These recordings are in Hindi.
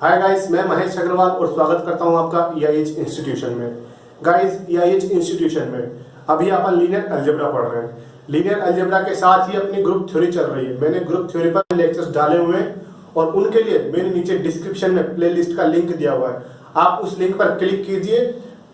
हाय गाइस, मैं महेश अग्रवाल और स्वागत करता हूं आपका EIH इंस्टीट्यूशन में। गाइस, EIH इंस्टीट्यूशन में अभी अपन लीनियर अलजेब्रा पढ़ रहे हैं। लीनियर अलजेब्रा के साथ ही अपनी ग्रुप थ्योरी चल रही है। मैंने ग्रुप थ्योरी पर लेक्चर्स डाले हुए हैं और उनके लिए मैंने नीचे डिस्क्रिप्शन में प्लेलिस्ट का लिंक दिया हुआ है। आप उस लिंक पर क्लिक कीजिए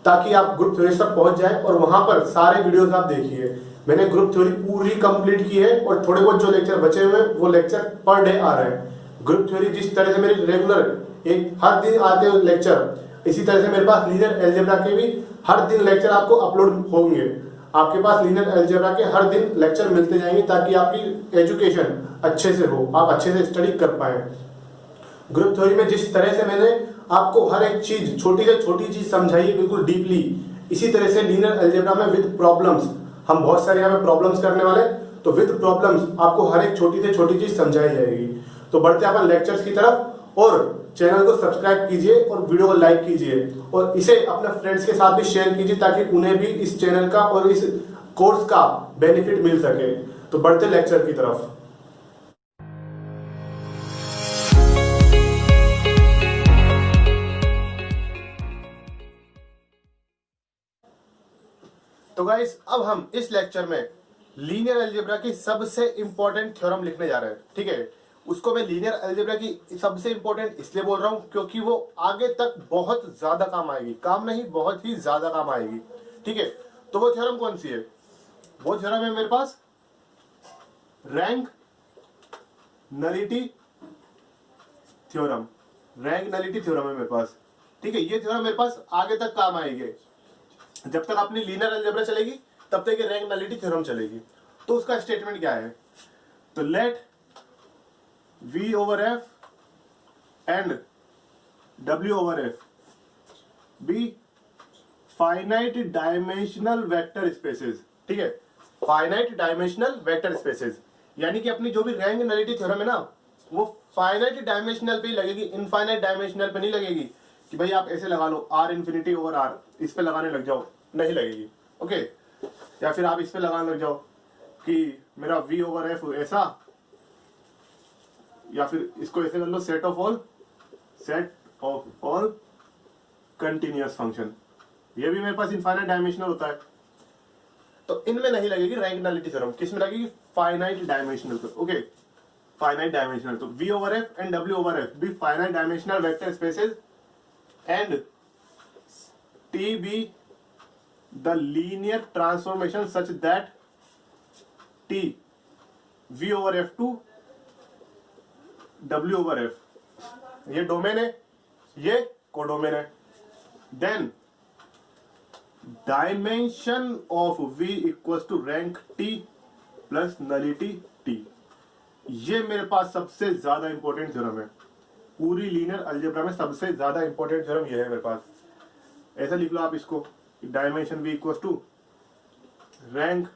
ताकि आप ग्रुप थ्योरी तक पहुंच जाए और वहां पर सारे वीडियोस आप देखिए। मैंने ग्रुप थ्योरी पूरी कंप्लीट की है और थोड़े बहुत जो लेक्चर बचे हुए हैं वो लेक्चर पर डे आ रहे हैं। ग्रुप थ्योरी जिस तरह से मेरे रेगुलर एक हर दिन आते हैं लेक्चर, इसी तरह से मेरे पास लीनियर अलजेब्रा के भी हर दिन लेक्चर आपको अपलोड होंगे। आपके पास लीनियर अलजेब्रा के हर दिन लेक्चर मिलते जाएंगे ताकि आपकी एजुकेशन अच्छे से हो, आप अच्छे से स्टडी कर पाए। ग्रुप थ्योरी में जिस तरह से मैंने आपको हर एक चीज, छोटी से छोटी चीज समझाई है बिल्कुल डीपली, इसी तरह से लीनियर अलजेब्रा में विद प्रॉब्लम्स, हम बहुत सारे यहाँ पे प्रॉब्लम्स करने वाले, तो विद प्रॉब्लम्स आपको हर एक छोटी से छोटी चीज समझाई जाएगी। तो बढ़ते अपन लेक्चर्स की तरफ, और चैनल को सब्सक्राइब कीजिए और वीडियो को लाइक कीजिए और इसे अपने फ्रेंड्स के साथ भी शेयर कीजिए ताकि उन्हें भी इस चैनल का और इस कोर्स का बेनिफिट मिल सके। तो बढ़ते लेक्चर की तरफ। तो गाइस, अब हम इस लेक्चर में लीनियर अलजेब्रा की सबसे इंपॉर्टेंट थ्योरम लिखने जा रहे हैं। ठीक है, उसको मैं लीनियर अलजेब्रा की सबसे इंपॉर्टेंट इसलिए बोल रहा हूं क्योंकि वो आगे तक बहुत ज्यादा काम आएगी। काम नहीं, बहुत ही ज्यादा काम आएगी। ठीक है, तो वो थ्योरम कौन सी है? वो थ्योरम है मेरे पास rank nullity theorem. Rank nullity theorem है मेरे पास। ठीक है, ये थ्योरम मेरे पास आगे तक काम आएगी। जब तक अपनी लीनियर अलजेब्रा चलेगी तब तक ये रैंक नलिटी थ्योरम चलेगी। तो उसका स्टेटमेंट क्या है? तो late V over F and W over F be finite dimensional vector spaces। ठीक है, फाइनाइट डायमेंशनल वेक्टर स्पेसेस, यानी कि अपनी जो भी रैंक नलिटी थ्योरम है ना, वो फाइनाइट डायमेंशनल पे ही लगेगी, इनफाइनाइट डायमेंशनल पे नहीं लगेगी कि भाई आप ऐसे लगा लो R इन्फिनिटी ओवर R, इस पे लगाने लग जाओ, नहीं लगेगी। ओके, या फिर आप इस पे लगाने लग जाओ कि मेरा V ओवर F ऐसा, या फिर इसको ऐसे कर लो set of all continuous function, ये भी मेरे पास इनफाइनाइट डायमेंशनल होता है। तो इनमें नहीं लगेगी रैंक नलिटी थ्योरम, किस में लगेगी? फाइनाइट डायमेंशनल पे। Okay, finite dimensional. तो V over F and W over F be finite dimensional vector spaces and T be the linear transformation such that T V over F to W over F, ये डोमेन है, ये कोडोमेन है। Then dimension of V equals to rank T plus nullity T। ये मेरे पास सबसे ज्यादा इंपॉर्टेंट थ्योरम है पूरी लीनियर अलजेब्रा में। सबसे ज्यादा इंपॉर्टेंट थ्योरम ये है मेरे पास। ऐसा लिख लो आप इसको, dimension V equals to rank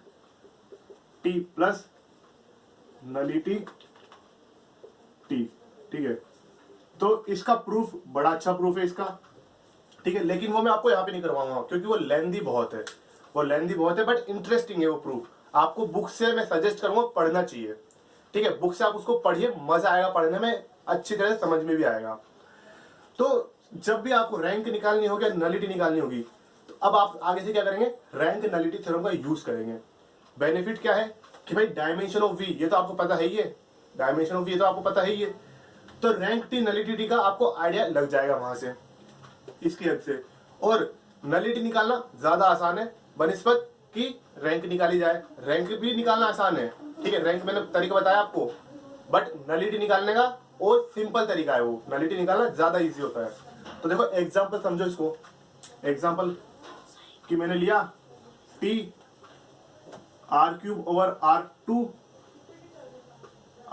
T plus nullity T। ठीक है, तो इसका प्रूफ बड़ा अच्छा प्रूफ है इसका। ठीक है, लेकिन वो मैं आपको यहाँ पे नहीं करवाऊंगा क्योंकि वो लेंदी बहुत है, बट इंटरेस्टिंग है वो प्रूफ। आपको बुक से मैं सजेस्ट करूंगा पढ़ना चाहिए। ठीक है, बुक से आप उसको पढ़िए, मजा आएगा पढ़ने में, अच्छी तरह से समझ में भी आएगा। तो जब भी आपको रैंक निकालनी होगी, नलिटी निकालनी होगी, तो अब आप आगे से क्या करेंगे? रैंक नलिटी थ्योरम का यूज करेंगे। बेनिफिट क्या है कि भाई डायमेंशन ऑफ V, ये तो आपको पता है ही है, डायमेंशन ऑफ V तो आपको पता है ही है, तो रैंक T नलिटी T का आपको आइडिया लग जाएगा वहां से, इसकी हद से। और नलिटी निकालना ज्यादा आसान है बनिस्बत कि रैंक निकाली जाए। रैंक भी निकालना आसान है, ठीक है, रैंक मैंने तरीका बताया आपको, बट नलिटी निकालने का और सिंपल तरीका है वो। नलिटी निकालना ज्यादा इजी होता है। तो देखो एग्जांपल समझो इसको। एग्जांपल कि मैंने लिया T R³ over R2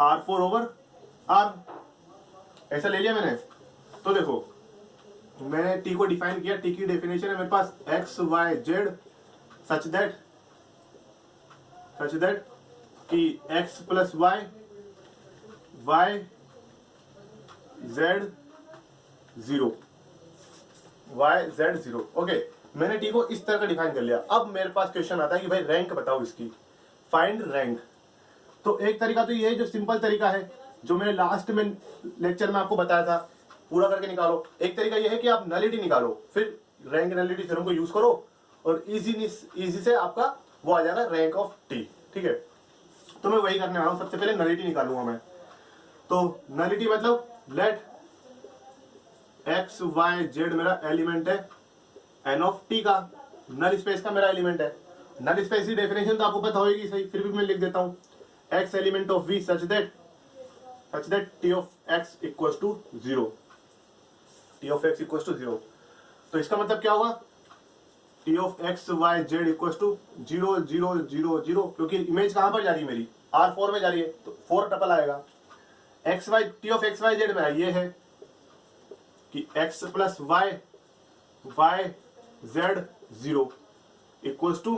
R4 over R, ऐसा ले लिया मैंने। तो देखो मैंने T को डिफाइन किया। T की डेफिनेशन है मेरे पास x y z such that कि x plus y z 0, okay. मैंने T को इस तरह का डिफाइन कर लिया। अब मेरे पास क्वेश्चन आता है कि भाई रैंक बताओ इसकी, फाइंड रैंक। तो एक तरीका तो ये है जो सिंपल तरीका है, जो मैंने लास्ट में लेक्चर में आपको बताया था पूरा करके निकालो। एक तरीका ये है कि आप नलिटी निकालो, फिर रैंक नलिटी थ्योरम को यूज करो और इजी से आपका वो आ जाएगा रैंक ऑफ टी। ठीक है, तो मैं वही करने वाला हूं। सबसे पहले नलिटी निकालूंगा मैं। तो नलिटी मतलब लेट एक्स वाई जेड मेरा एलिमेंट है एन ऑफ टी का, नल स्पेस का मेरा एलिमेंट है। नल स्पेस की डेफिनेशन तो आपको पता होगी सही, फिर भी मैं लिख देता हूं। X element of V such that T of x equal to 0, T of x equal to 0। तो इसका मतलब क्या होगा, T of x y z equal to 0 0 0 0, क्योंकि इमेज कहां पर जा रही है मेरी, R4 में जा रही है, तो 4 टपल आएगा। X y T of x y z मेरा ये है कि x plus y y z 0 equals to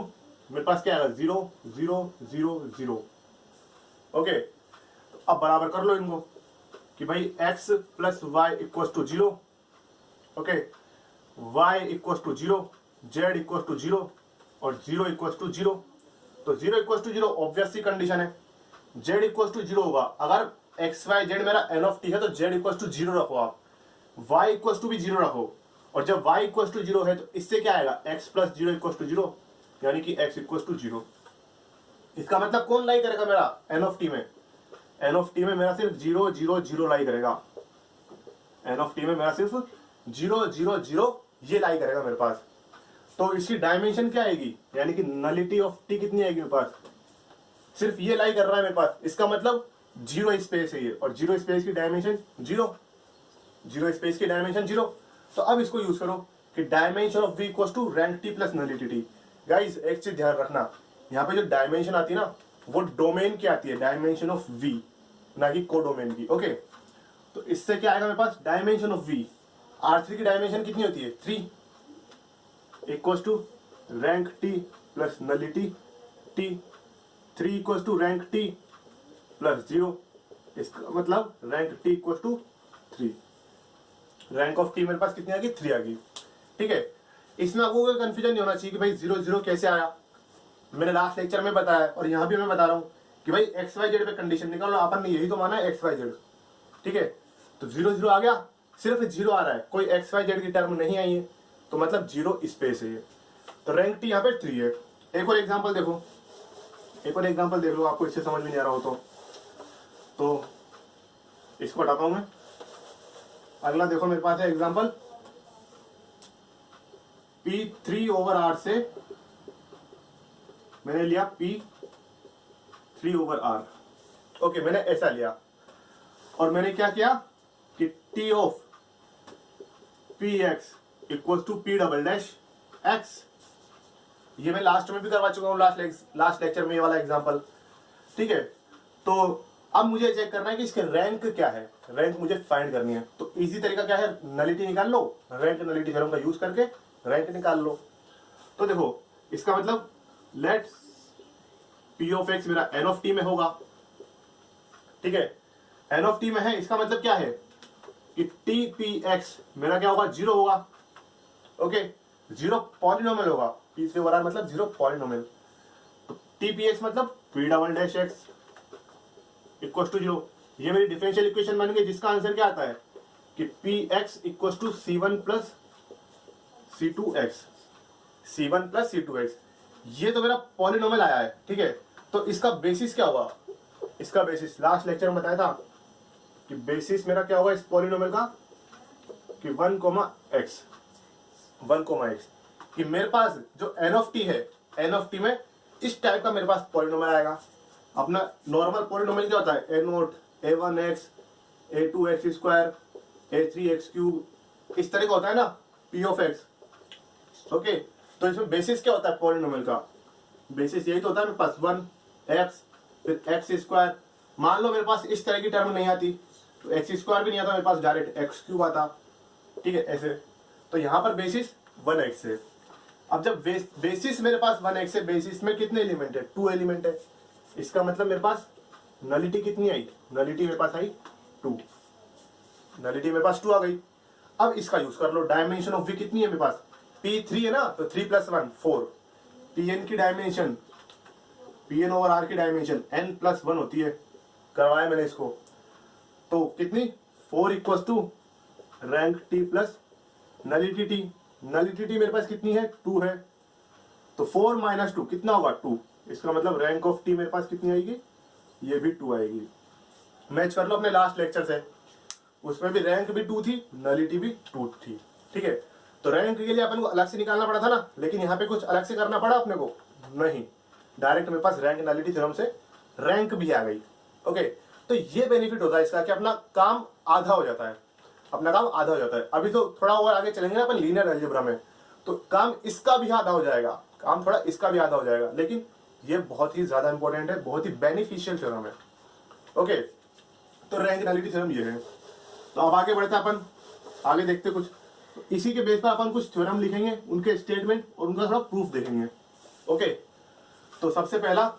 मेरे पास क्या आएगा 0 0 0 0। ओके, तो अब बराबर कर लो इनको कि भाई x plus y equals to 0, okay, y equals to 0, z equals to 0 और 0 इक्वल्स टू 0। तो 0 इक्वल्स टू 0 ऑब्वियस सी कंडीशन है, z इक्वल्स टू 0 होगा। अगर x y z मेरा n ऑफ t है तो z इक्वल्स टू 0 रखो आप, y इक्वल्स टू भी 0 रखो, और जब y इक्वल्स टू 0 है तो इससे क्या आएगा x प्लस 0 इक्वल्स टू 0, यानी कि x इक्वल्स टू 0। इसका मतलब कौन लाई करेगा मेरा n ऑफ t में, n ऑफ t में मेरा सिर्फ 0 0 0 लाई करेगा, n ऑफ t में मेरा सिर्फ 0 0 0 ये लाई करेगा मेरे पास। तो इसकी डायमेंशन क्या आएगी, यानी कि नलिटी ऑफ t कितनी आएगी मेरे पास, सिर्फ ये लाई कर रहा है मेरे पास, इसका मतलब 0 स्पेस है ये, और 0 स्पेस की डायमेंशन 0, 0 स्पेस की डायमेंशन 0। तो अब इसको यूज करो कि dimension of v equals to rank t plus nullity t। Guys एक चीज ध्यान रखना, यहाँ पे जो डायमेंशन आती है ना वो डोमेन की आती है, डायमेंशन ऑफ v, ना कि कोडोमेन की। ओके, तो इससे क्या आएगा मेरे पास, डायमेंशन ऑफ v, R3 की डायमेंशन कितनी होती है 3 equals to rank t plus nullity t, 3 equals to rank t plus 0, इसका मतलब rank t equals to 3। Rank of t मेरे पास कितनी आ गई, 3 आ गई। ठीक है, इसमें आपको कोई कंफ्यूजन नहीं होना चाहिए कि भाई 0 0 कैसे आया। मैंने लास्ट लेक्चर में बताया और यहाँ भी मैं बता रहा हूँ कि भाई एक्स वाई जेड पे कंडीशन निकालो, अपन ने यही तो माना है एक्स वाई जेड। ठीक है, तो 0 0 आ गया, सिर्फ 0 आ रहा है, कोई एक्स वाई जेड की टर्म नहीं आई है, तो मतलब 0 स्पेस है ये। तो रैंक टी यहाँ पे 3 है। एक और एग्जाम्पल देखो, एक और एग्जाम्पल देख लो, आपको इससे समझ में नहीं आ रहा हो तो इसको हटाता हूँ मैं। अगला देखो मेरे पास है एग्जाम्पल, P3 ओवर R से मैंने लिया P3 ओवर R। ओके, मैंने ऐसा लिया और मैंने क्या किया कि T of Px equals to P double dash x। ये मैं लास्ट में भी करवा चुका हूँ, लास्ट लेक्चर में ये वाला एग्जांपल। ठीक है, तो अब मुझे चेक करना है कि इसके रैंक क्या है, रैंक मुझे फाइंड करनी है। तो इजी तरीका क्या है, नलिटी निकाल लो, रैंक नलिटी थ्योरम का यूज करके रैंक निकाल लो। तो देखो इसका मतलब लेट p ऑफ x मेरा n ऑफ t में होगा। ठीक है, n ऑफ t में है, इसका मतलब क्या है कि t p x मेरा क्या होगा, 0 होगा। ओके, 0 पॉलिनोमियल होगा, p3 ओवर r मतलब 0 पॉलिनोमियल। तो t p x मतलब p double dash x equal to 0। ये मेरी डिफरेंशियल इक्वेशन बन गई, जिसका आंसर क्या आता है कि px equal to c1 plus c2x, c1 plus c2x। ये तो मेरा पॉलिनोमियल आया है। ठीक है, तो इसका बेसिस क्या होगा, इसका बेसिस लास्ट लेक्चर में बताया था कि बेसिस मेरा क्या होगा इस पॉलिनोमियल का कि 1, x कि मेरे पास जो n ऑफ t है, n ऑफ t में इस टाइप का मेरे पास पॉलिनोमियल आएगा। अपना नॉर्मल पॉलिनोमियल क्या होता है, a0 a1x a2x square a3x cube, इस तरह का होता है ना p ऑफ x। ओके, तो इसमें बेसिस क्या होता है पॉलिनोमियल का, बेसिस यही तो होता है मेरे पास 1x फिर x स्क्वायर। मान लो मेरे पास इस तरह की टर्म नहीं आती तो x स्क्वायर भी नहीं आता, मेरे पास डायरेक्ट x क्यूब आता। ठीक है, ऐसे। तो यहाँ पर बेसिस 1x है। अब जब बेसिस मेरे पास 1x है, बेसिस में कितने एलिमेंट है, 2 एलिमेंट है। इसका मतलब मेरे पास नलिटी कितनी आई, नलिटी मेरे पास आई 2, नलिटी मेरे पास 2 आ गई। अब इसका यूज कर लो, डायमेंशन ऑफ v कितनी है मेरे पास, P3 है ना, तो 3 + 1 4। Pn की डायमेंशन, Pn ओवर R की डायमेंशन n+1 होती है, करवाया मैंने इसको। तो कितनी 4 equals to rank T plus nullity T. Nullity T मेरे पास कितनी है, 2 है, तो 4 माइनस 2 कितना होगा, 2। इसका मतलब रैंक ऑफ टी मेरे पास कितनी आएगी, ये भी 2 आएगी। मैच कर लो अपने लास्ट लेक्चर से, उसमें भी रैंक भी 2 थी, नलिटी भी 2 थी, ठीक है। तो रैंक के लिए अपन को अलग से निकालना पड़ा था ना, लेकिन यहाँ पे कुछ अलग से करना पड़ा अपने को, नहीं, डायरेक्ट मेरे पास रैंक नलिटी थ्योरम से रैंक भी आ गई। ओके, तो ये बेनिफिट होता है इसका कि अपना काम आधा हो जाता है, अपना काम आधा हो जाता है। अभी तो थोड़ा और आगे चलेंगे ना अपन लीनियर अलजेब्रा में, तो काम इसका भी आधा हो जाएगा, काम थोड़ा इसका भी आधा हो जाएगा, लेकिन ये बहुत ही ज्यादा इंपॉर्टेंट है, बहुत ही बेनिफिशियल थ्योरम है। ओके, तो रैंक नलिटी थ्योरम ये है। तो अब आगे बढ़ते हैं अपन, आगे देखते कुछ, तो इसी के बेस पर अपन कुछ थ्योरम लिखेंगे, उनके स्टेटमेंट और उनका थोड़ा प्रूफ देखेंगे। ओके, तो सबसे पहला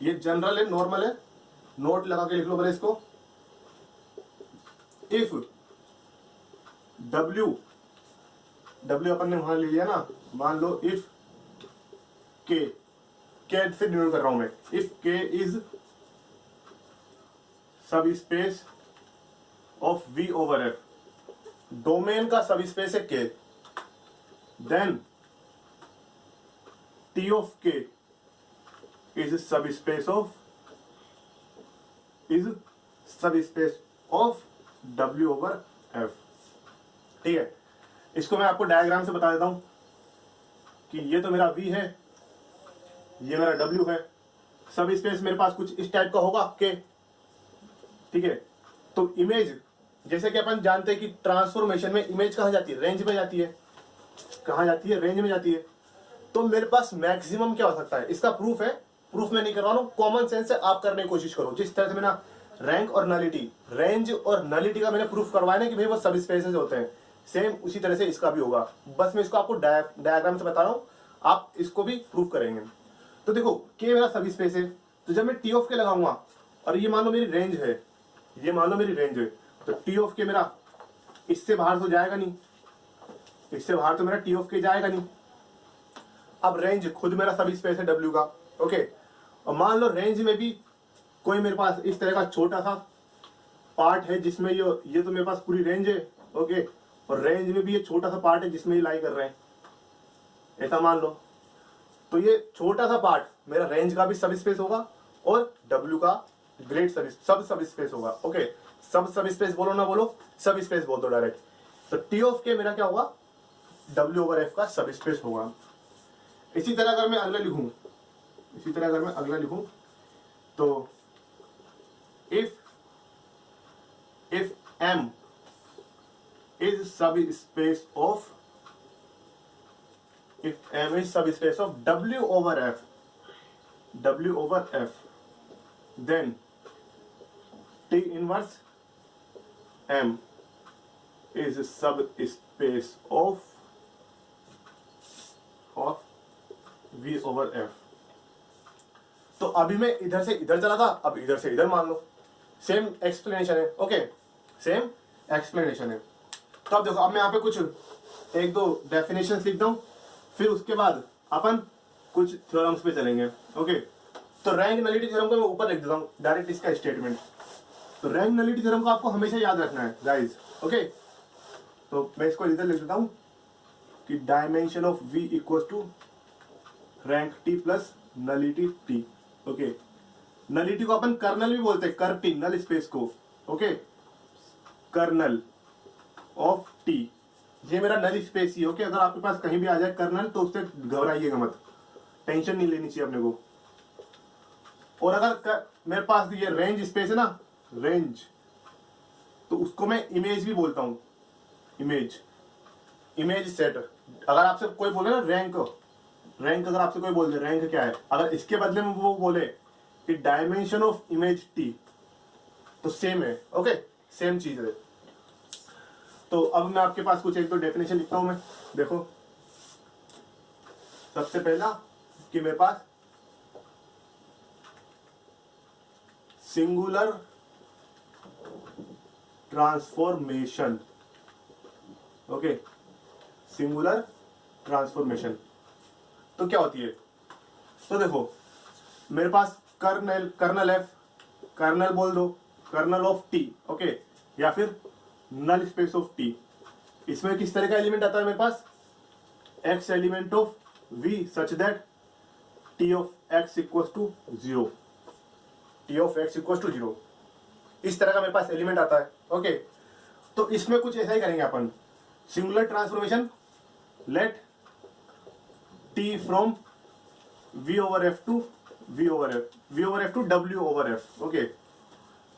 ये जनरल है, नॉर्मल है, नोट लगा के लिख लो पहले इसको। इफ W अपन ने वहां ले लिया ना, मान लो इफ K से डिनोट कर रहा हूं मैं, if K is subspace of V over F, domain का सब स्पेस है K, then T of K is subspace of W over F। ठीक है, इसको मैं आपको डायग्राम से बता देता हूं कि ये तो मेरा V है, ये मेरा W है, सब स्पेस मेरे पास कुछ इस टाइप का होगा K। ठीक है, तो इमेज, जैसे कि अपन जानते हैं कि ट्रांसफॉर्मेशन में इमेज कहां जाती है, रेंज में जाती है, कहां जाती है, रेंज में जाती है। तो मेरे पास मैक्सिमम क्या हो सकता है, इसका प्रूफ है, प्रूफ मैं नहीं करवा रहा हूं, कॉमन सेंस से आप करने की कोशिश करो। जिस तरह से मैंने रैंक और नलिटी, रेंज और नलिटी का मैंने प्रूफ करवाया ना कि भाई वो सब स्पेसेस होते हैं, सेम उसी तरह से इसका भी होगा। बस मैं इसको आपको डायग्राम से बता रहा हूं, आप इसको भी प्रूफ करेंगे। तो देखो के मेरा सब स्पेस है, तो जब मैं टी ऑफ के लगाऊंगा और ये मान लो मेरी रेंज है, ये मान लो मेरी रेंज है, तो टी ऑफ के मेरा इससे बाहर तो जाएगा नहीं, इससे बाहर तो मेरा टी ऑफ के जाएगा नहीं। अब रेंज खुद मेरा सब स्पेस है डब्ल्यू का। ओके, और मान लो रेंज में भी कोई मेरे पास इस तरह का छोटा सा पार्ट है जिसमें ये तो मेरे पास पूरी रेंज है। ओके, और रेंज में भी ये छोटा सा पार्ट है जिसमें ये लाई कर रहे हैं, ऐसा मान लो। तो ये छोटा सा पार्ट मेरा रेंज का भी सब स्पेस होगा और डब्ल्यू का ग्रेट सब स्पेस होगा। ओके, सब स्पेस बोलो ना बोलो, सब स्पेस बोल दो डायरेक्ट। तो टी ऑफ के मेरा क्या होगा, डब्ल्यू ओवर एफ का सब स्पेस होगा। इसी तरह अगर मैं अगला लिखूं, तो if M is subspace of W over F, then T inverse M is subspace of V over F। तो अभी मैं इधर से इधर चला था, अब इधर से इधर मान लो, सेम एक्सप्लेनेशन है। ओके, सेम एक्सप्लेनेशन है। तो अब देखो, अब मैं यहाँ पे कुछ एक दो डेफिनेशंस लिखता हूँ, फिर उसके बाद अपन कुछ थ्योरम्स पे चलेंगे। ओके, तो रैंक नलिटी थ्योरम को मैं ऊपर लिख देता हूँ, डायरेक्ट इसका स्टेटमेंट। तो रैंक नलिटी थ्योरम को आपको हमेशा याद रखना है गाइस। ओके, तो मैं इसको इधर लिख देता हूँ कि dimension of V equal to rank T plus nullity T। Okay, nullity को अपन कर्नल भी बोलते हैं, कर टी, नल स्पेस को। ओके, कर्नल ऑफ टी, ये मेरा नल स्पेस ही। ओके, अगर आपके पास कहीं भी आ जाए कर्नल तो उससे घबराइएगा मत, टेंशन नहीं लेनी चाहिए अपने को। और अगर मेरे पास ये रेंज स्पेस है ना, रेंज, तो उसको मैं इमेज भी बोलता हूं, इमेज सेट। अगर आपसे कोई बोले ना रैंक, अगर आपसे कोई बोल दे रैंक क्या है, अगर इसके बदले में वो बोले कि डायमेंशन ऑफ इमेज टी, तो सेम है। ओके, सेम चीज है। तो अब मैं आपके पास कुछ एक दो डेफिनेशन लिखता हूं मैं। देखो, सबसे पहला कि मेरे पास singular transformation. Okay, singular transformation तो क्या होती है? तो देखो, मेरे पास कर्नल एफ, कर्नल बोल दो, कर्नल ऑफ टी। ओके, या फिर नल स्पेस ऑफ टी। इसमें किस तरह का एलिमेंट आता है मेरे पास, x element of v such that t of x equal to 0, t of x equal to 0, इस तरह का मेरे पास एलिमेंट आता है। ओके, तो इसमें कुछ ऐसा ही करेंगे अपन, singular transformation, let t from v over f to v over f to w over f। Okay,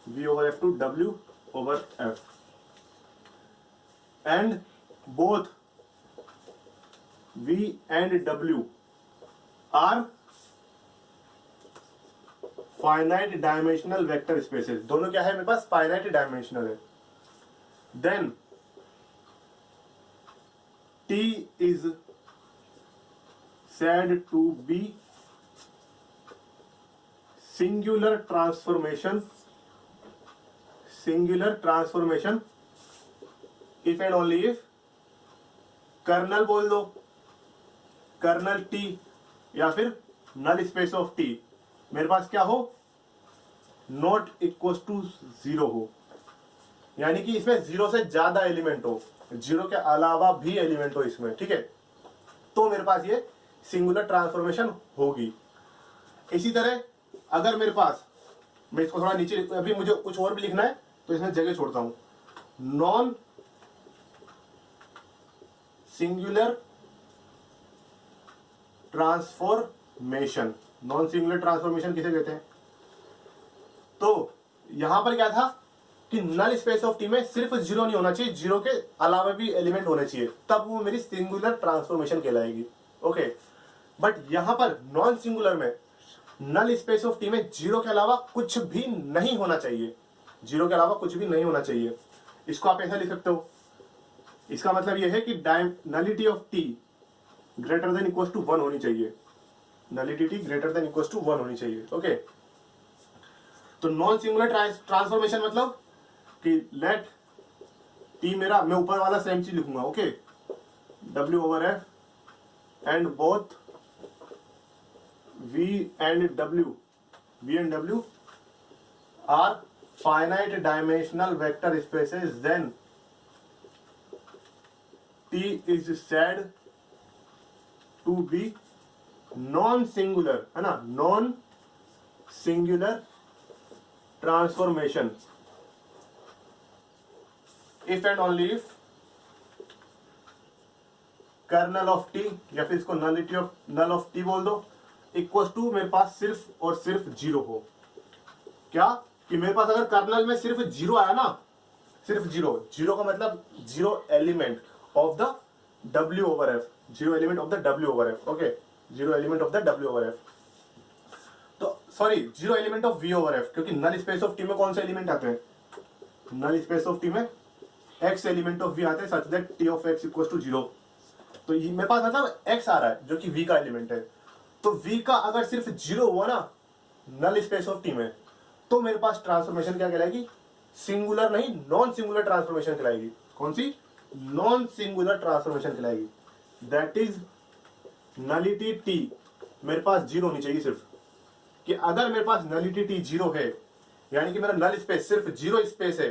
v over f to w over f, and both v and w are finite dimensional vector spaces. दोनों क्या है मेरे पास, फाइनाइट डायमेंशनल है। Then t is said to be singular transformation if and only if kernel बोल दो, कर्नल t या फिर नल स्पेस ऑफ t मेरे पास क्या हो, नॉट इक्वल टू 0 हो, यानी कि इसमें 0 से ज्यादा एलिमेंट हो, 0 के अलावा भी एलिमेंट हो इसमें, ठीक है, तो मेरे पास ये सिंगुलर ट्रांसफॉर्मेशन होगी। इसी तरह अगर मेरे पास, मैं इसको थोड़ा नीचे, अभी मुझे कुछ और भी लिखना है तो इसमें जगह छोड़ता हूं, non singular transformation, non singular transformation किसे कहते हैं, तो यहां पर क्या था कि नल स्पेस ऑफ टी में सिर्फ 0 नहीं होना चाहिए, 0 के अलावा भी एलिमेंट होने चाहिए, तब वो मेरी सिंगुलर ट्रांसफॉर्मेशन कहलाएगी। ओके, बट यहां पर नॉन सिंगुलर में नल स्पेस ऑफ टी में 0 के अलावा कुछ भी नहीं होना चाहिए, 0 के अलावा कुछ भी नहीं होना चाहिए। इसको आप ऐसा लिख सकते हो, इसका मतलब यह है कि nullity of T greater than equal to 1 होनी चाहिए, nullity T greater than equal to 1 होनी चाहिए। ओके, तो नॉन सिंगुलर ट्रांसफॉर्मेशन मतलब कि लेट टी मेरा, मैं ऊपर वाला सेम चीज लिखूंगा, okay, w over f and both v and w are finite dimensional vector spaces, then t is said to be non singular, है ना, non singular transformation if and only if colonel of T या फिर इसको nullity of null of T बोल दो, इक्वल टू मेरे पास सिर्फ और सिर्फ 0 हो। क्या कि मेरे पास अगर कर्नल में सिर्फ 0 आया ना, सिर्फ 0 का मतलब 0 element of the w over f, 0 element of the w over f। Okay, 0 element of the w over f, तो sorry 0 element of v over f, क्योंकि नल स्पेस ऑफ टी में कौन से एलिमेंट आते हैं, नल स्पेस ऑफ टी में x एलिमेंट ऑफ v आते हैं such that t of x equal to 0। तो ये मेरे पास मतलब x आ रहा है जो कि v का एलिमेंट है, तो v का अगर सिर्फ 0 हुआ ना नल स्पेस ऑफ टी में, तो मेरे पास ट्रांसफॉर्मेशन क्या कहलाएगी, सिंगुलर नहीं नॉन सिंगुलर ट्रांसफॉर्मेशन कहलाएगी। कौन सी, नॉन सिंगुलर ट्रांसफॉर्मेशन कहलाएगी। दैट इज नलिटी टी मेरे पास 0 होनी चाहिए सिर्फ, कि अगर मेरे पास नलिटी टी 0 है, यानी कि मेरा नल स्पेस सिर्फ 0 स्पेस है,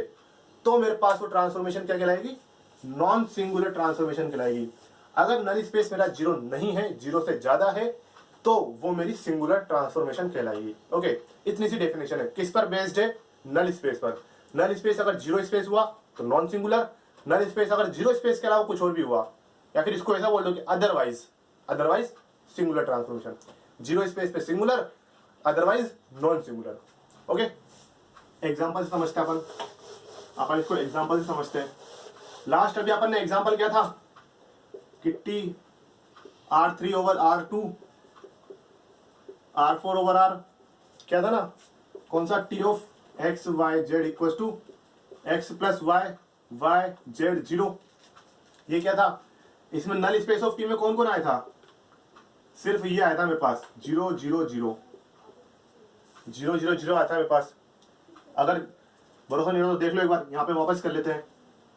तो मेरे पास वो ट्रांसफॉर्मेशन क्या कहलाएगी, नॉन सिंगुलर ट्रांसफॉर्मेशन कहलाएगी। अगर नल स्पेस मेरा 0 नहीं है, 0 से ज्यादा है, तो वो मेरी सिंगुलर ट्रांसफॉर्मेशन कहलाएगी। ओके, इतनी सी डेफिनेशन है। किस पर बेस्ड है, नल स्पेस पर। नल स्पेस अगर 0 स्पेस हुआ तो नॉन सिंगुलर, नल स्पेस अगर 0 स्पेस के अलावा कुछ और भी हुआ, या फिर इसको ऐसा बोल दो कि अदरवाइज सिंगुलर ट्रांसफॉर्मेशन, 0 स्पेस पे singular, otherwise non singular. Okay, example से समझते हैं अपन इसको एग्जांपल से समझते हैं। लास्ट अभी अपन ने एग्जांपल क्या था कि T R3 over R2 R4 over R क्या था ना, कौन सा, T of x y z equal to x plus y y z 0। ये क्या था, इसमें नल स्पेस ऑफ टी में कौन कौन आया था, सिर्फ ये आया था मेरे पास 0 0 0 0 0 0 आया था मेरे पास। अगर भरोसा नहीं हो तो देख लो एक बार, यहाँ पे वापस कर लेते हैं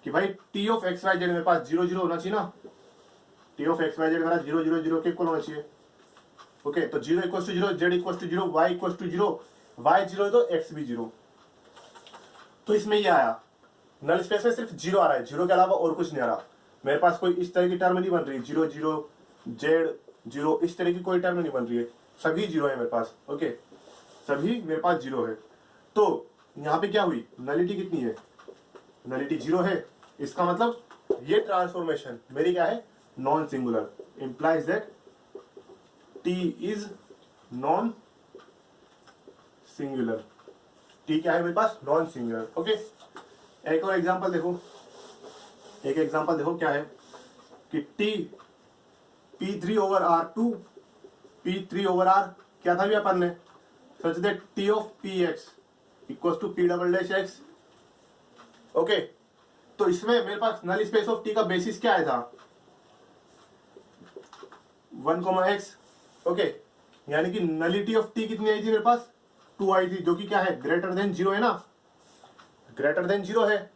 कि भाई T of x y z मेरे पास 0 0 होना चाहिए ना, T of x y z मेरा 0 0 0 के इक्वल होना चाहिए। ओके, तो 0 equal to 0, z equal to 0, y equal to 0, y 0 है तो एक्स भी 0। तो इसमें ये आया, नल स्पेस में सिर्फ 0 आ रहा है, 0 के अलावा और कुछ नहीं आ रहा। मेरे पास कोई इस तरह की टर्म नहीं बन रही, 0 0 जेड 0, इस तरह की कोई टर्म नहीं बन रही है, सभी 0 है मेरे पास। ओके, सभी मेरे पास 0 है। तो यहाँ पे क्या हुई, नलिटी कितनी है, नलिटी 0 है। इसका मतलब ये ट्रांसफॉर्मेशन मेरी क्या है, non singular, implies that T is non singular. T क्या है मेरे पास, नॉन सिंगुलर। ओके, एक और एग्जांपल देखो, एक एग्जांपल देखो क्या है कि T P3 over R2, P3 over R क्या था भी अपन ने, such that T of PX equal to P double dash X। Okay, तो इसमें मेरे पास नल स्पेस ऑफ T का बेसिस क्या आया था, 1, X। ओके, यानी कि नलिटी ऑफ T कितनी आई थी मेरे पास, 2 आई थी, जो कि क्या है, ग्रेटर देन 0 है ना, ग्रेटर देन 0 है।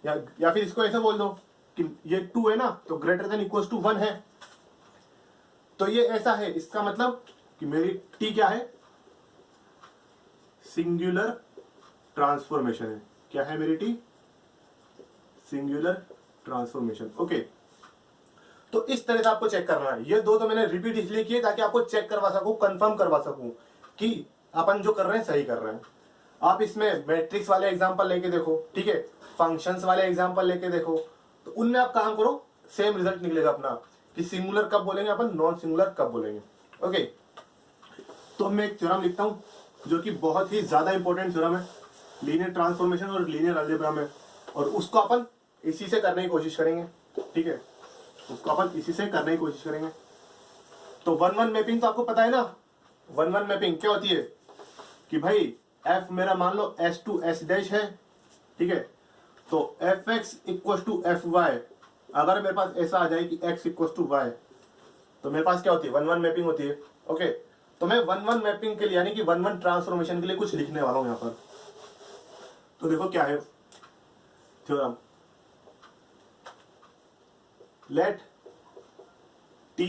या फिर इसको ऐसे बोल दो कि ये 2 है ना, तो ग्रेटर देन इक्वल टू 1 है। तो ये ऐसा है, इसका मतलब कि मेरी T क्या है, सिंगुलर ट्रांसफॉर्मेशन है। क्या है मेरी T, सिंगुलर ट्रांसफॉर्मेशन। ओके, तो इस तरह से आपको चेक करना है। ये दो तो मैंने रिपीट इसलिए किए ताकि आपको चेक करवा सकूं, कंफर्म करवा सकूं कि अपन जो कर रहे हैं सही कर रहे हैं। आप इसमें मैट्रिक्स वाले एग्जांपल लेके देखो, ठीक है, फंक्शंस वाले एग्जांपल लेके देखो, तो उनमें आप काम करो, सेम रिजल्ट निकलेगा अपना कि सिंगुलर कब बोलेंगे अपन, नॉन सिंगुलर कब बोलेंगे। ओके, तो मैं एक थ्योरम लिखता हूं जो कि बहुत ही ज्यादा इंपॉर्टेंट थ्योरम है लीनियर ट्रांसफॉर्मेशन और लीनियर अलजेब्रा में, और उसको अपन इसी से करने की कोशिश करेंगे। ठीक है, उसको अपन इसी से करने की कोशिश करेंगे। तो 1-1 मैपिंग तो आपको पता है ना, 1-1 मैपिंग क्या होती है कि भाई f मेरा मान लो s टू s डैश है, ठीक है, तो fx इक्वल टू fy, अगर मेरे पास ऐसा आ जाए कि x इक्वल टू y, तो मेरे पास क्या होती है, 1-1 मैपिंग होती है। ओके, तो मैं 1-1 मैपिंग के लिए यानी कि 1-1 ट्रांसफॉर्मेशन के लिए कुछ लिखने वाला हूं यहां पर। तो देखो क्या है theorem, let t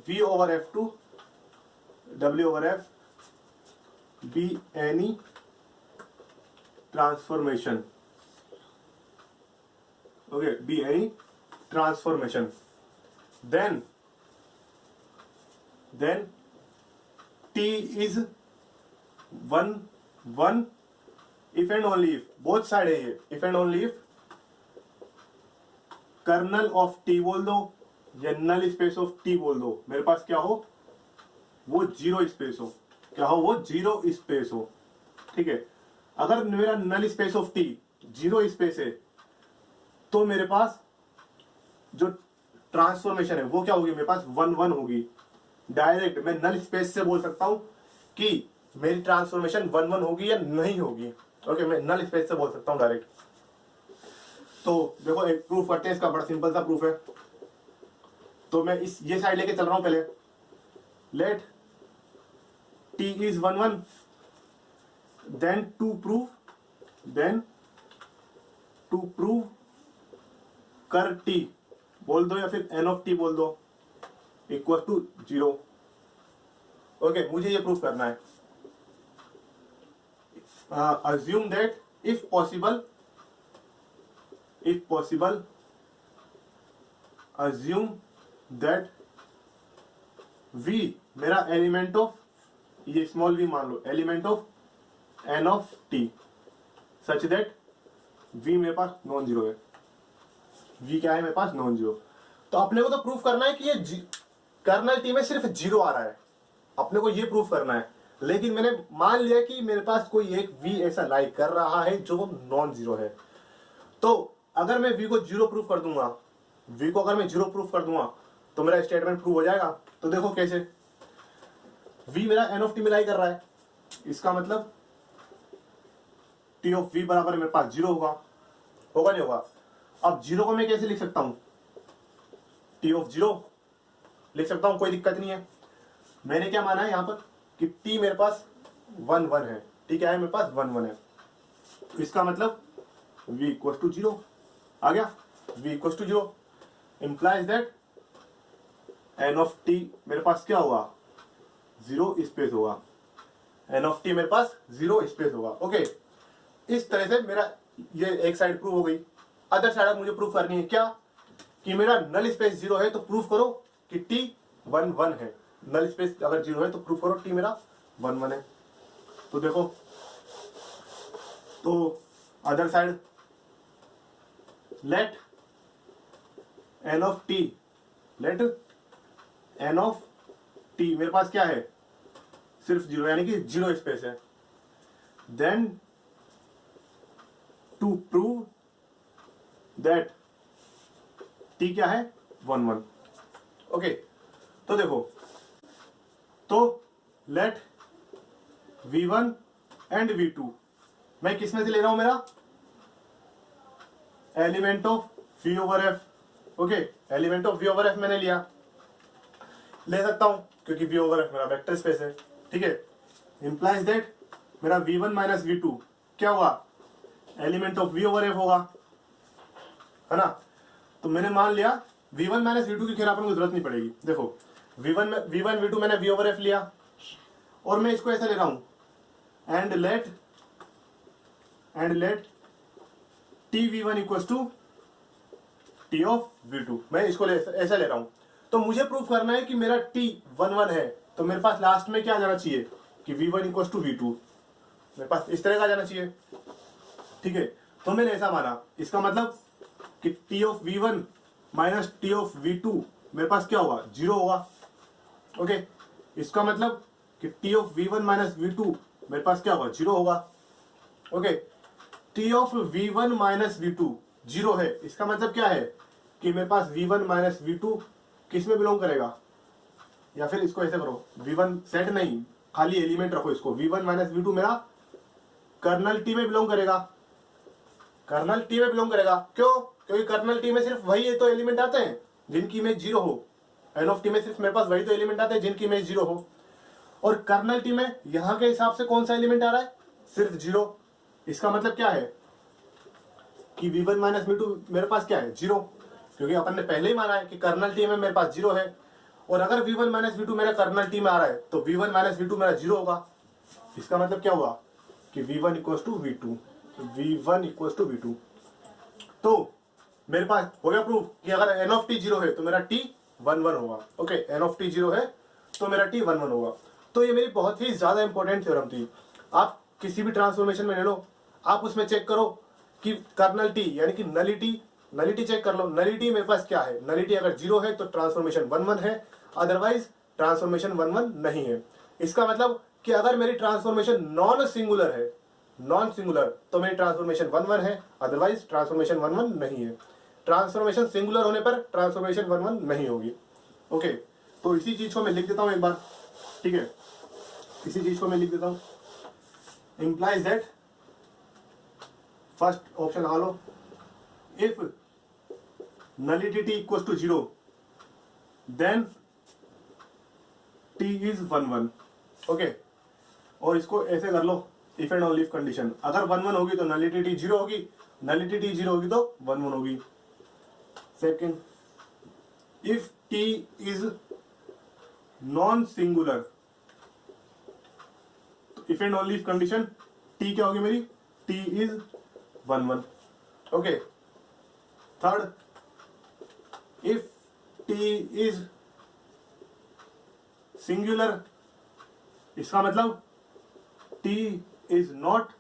v over f2 w over f be any transformation, okay, be any transformation, then t is 1 if and only if, both side है ये, if and only if colonel ऑफ t बोल दो या नल स्पेस ऑफ t बोल दो, मेरे पास क्या हो, वो 0 स्पेस हो, क्या हो, वो 0 स्पेस हो। ठीक है, अगर मेरा null space of T 0 space है तो मेरे पास जो ट्रांसफॉर्मेशन है वो क्या होगी, मेरे पास 1-1 होगी। डायरेक्ट मैं नल स्पेस से बोल सकता हूं कि मेरी ट्रांसफॉर्मेशन 1-1 होगी या नहीं होगी। ओके, मैं नल स्पेस से बोल सकता हूं डायरेक्ट। तो देखो एक प्रूफ करते हैं, इसका बड़ा सिंपल सा प्रूफ है। तो मैं ये साइड लेके चल रहा हूं पहले, late t is 1-1, then to prove कर t बोल दो या फिर n of t बोल दो इक्वल टू 0। ओके, मुझे ये प्रूफ करना है। assume that if possible assume that v मेरा एलिमेंट ऑफ, ये स्मॉल v मान लो, element of n of t such that v मेरे पास नॉन जीरो है। v क्या है मेरे पास, नॉन जीरो। तो अपने को तो प्रूफ करना है कि ये कर्नल t में सिर्फ 0 आ रहा है, अपने को ये प्रूफ करना है। लेकिन मैंने मान लिया कि मेरे पास कोई एक v ऐसा लाइक कर रहा है जो नॉन जीरो है। तो अगर मैं v को 0 प्रूफ कर दूंगा, v को अगर मैं 0 प्रूफ कर दूंगा तो मेरा स्टेटमेंट प्रूव हो जाएगा। तो देखो कैसे, v मेरा n ऑफ t में लाई कर रहा है, इसका मतलब t ऑफ v बराबर मेरे पास 0 होगा नहीं होगा। अब 0 को मैं कैसे लिख सकता हूं, t ऑफ 0 लिख सकता हूं, कोई दिक्कत नहीं है। मैंने क्या माना है यहां पर कि t मेरे पास 1-1 है, t क्या है मेरे पास 1-1 है। तो इसका मतलब v इक्वल टू 0 आ गया, v equal to 0 implies that n of t मेरे पास क्या होगा, 0 स्पेस होगा, n ऑफ t मेरे पास 0 स्पेस होगा। ओके, इस तरह से मेरा ये एक साइड प्रूव हो गई। अदर साइड मुझे प्रूव करनी है क्या, कि मेरा नल स्पेस 0 है तो प्रूफ करो कि टी 1 1 है। नल स्पेस अगर 0 है तो प्रूफ करो टी मेरा 1 1 है। तो देखो, तो other side let n of T, let n of T मेरे पास क्या है, सिर्फ 0 यानी कि 0 स्पेस है। Then to prove that T क्या है 1 1। ओके, तो देखो, तो लेट v1 एंड v2 मैं किसमें से ले रहा हूं, मेरा element of v over f। Okay, element of v over f मैंने लिया, ले सकता हूं क्योंकि v ओवर f मेरा वेक्टर स्पेस है। ठीक है, इंप्लाइज दैट मेरा v1 माइनस v2 क्या हुआ, element of v over f होगा, है ना। तो मैंने मान लिया v1 माइनस v2 की खैर अपन को जरूरत नहीं पड़ेगी। देखो v1 v2 मैंने v ओवर f लिया और मैं इसको ऐसा ले रहा हूं, and let T v1 equal to T of v2, मैं इसको ऐसा ले रहा हूं। तो मुझे प्रूफ करना है कि मेरा t 1 1 है, तो मेरे पास लास्ट में क्या जाना चाहिए कि v1 इक्वल टू v2, मेरे पास इस तरह का जाना चाहिए। ठीक है, तो मैंने ऐसा माना, इसका मतलब कि t of v1 minus T of v2 मेरे पास क्या होगा, 0 होगा। ओके, इसका मतलब कि t of v1 minus v2 मेरे पास क्या होगा, 0 होगा। Okay, t of v1 minus v2 0 है, इसका मतलब क्या है कि मेरे पास v1 माइनस v2 किस में बिलोंग करेगा, या फिर इसको ऐसे करो, v1 सेट नहीं, खाली एलिमेंट रखो इसको, v1 माइनस v2 मेरा कर्नल t में बिलोंग करेगा, कर्नल t में बिलोंग करेगा। क्यों, क्योंकि कर्नल t में सिर्फ वही तो एलिमेंट आते हैं जिनकी इमेज 0 हो। एन ऑफ टी में सिर्फ मेरे पास वही तो एलिमेंट आते हैं जिनकी इमेज 0 हो, और कर्नल टी में यहां के हिसाब से कौन सा एलिमेंट आ रहा है, सिर्फ 0। इसका मतलब क्या है कि v1 माइनस v2 मेरे पास क्या है, 0, क्योंकि अपन ने पहले ही माना है कि कर्नल टी में मेरे पास 0 है। और अगर v1 माइनस v2 मेरा कर्नल टी में आ रहा है तो v1 माइनस v2 मेरा 0 होगा। इसका मतलब क्या हुआ कि v1 equals to v2, v1 equals to v2। तो मेरे पास हो गया प्रूफ कि अगर n ऑफ t 0 है तो मेरा t 1 1 होगा। ओके, n ऑफ t 0 है तो मेरा t 1 1 होगा। तो ये मेरी बहुत ही ज्यादा इंपॉर्टेंट थ्योरम थी। आप किसी भी ट्रांसफॉर्मेशन में ले लो, आप उसमें चेक करो कि कर्नल टी यानी कि नलिटी चेक कर लो। नलिटी मेरे पास क्या है, नलिटी अगर 0 है तो ट्रांसफॉर्मेशन 1 1 है, अदरवाइज ट्रांसफॉर्मेशन 1 1 नहीं है। इसका मतलब कि अगर मेरी ट्रांसफॉर्मेशन नॉन सिंगुलर है, नॉन सिंगुलर, तो मेरी ट्रांसफॉर्मेशन 1 1 है, अदरवाइज ट्रांसफॉर्मेशन 1 1 नहीं है। ट्रांसफॉर्मेशन सिंगुलर होने पर ट्रांसफॉर्मेशन 1 1 नहीं होगी। ओके, तो इसी चीज को मैं लिख देता हूं एक बार। ठीक है, इसी चीज को मैं लिख देता हूं, इंप्लाइज दैट, फर्स्ट ऑप्शन लगा लो, if nullity t equals to 0 then t is 1 1। Okay, और इसको ऐसे कर लो, if and only if condition, अगर 1 1 होगी तो nullity t 0 होगी, nullity t 0 होगी तो 1 1 होगी। Second, if t is non singular, if and only if condition t क्या होगी मेरी, t is 1 1। Okay, third, if t is singular, इसका मतलब t is not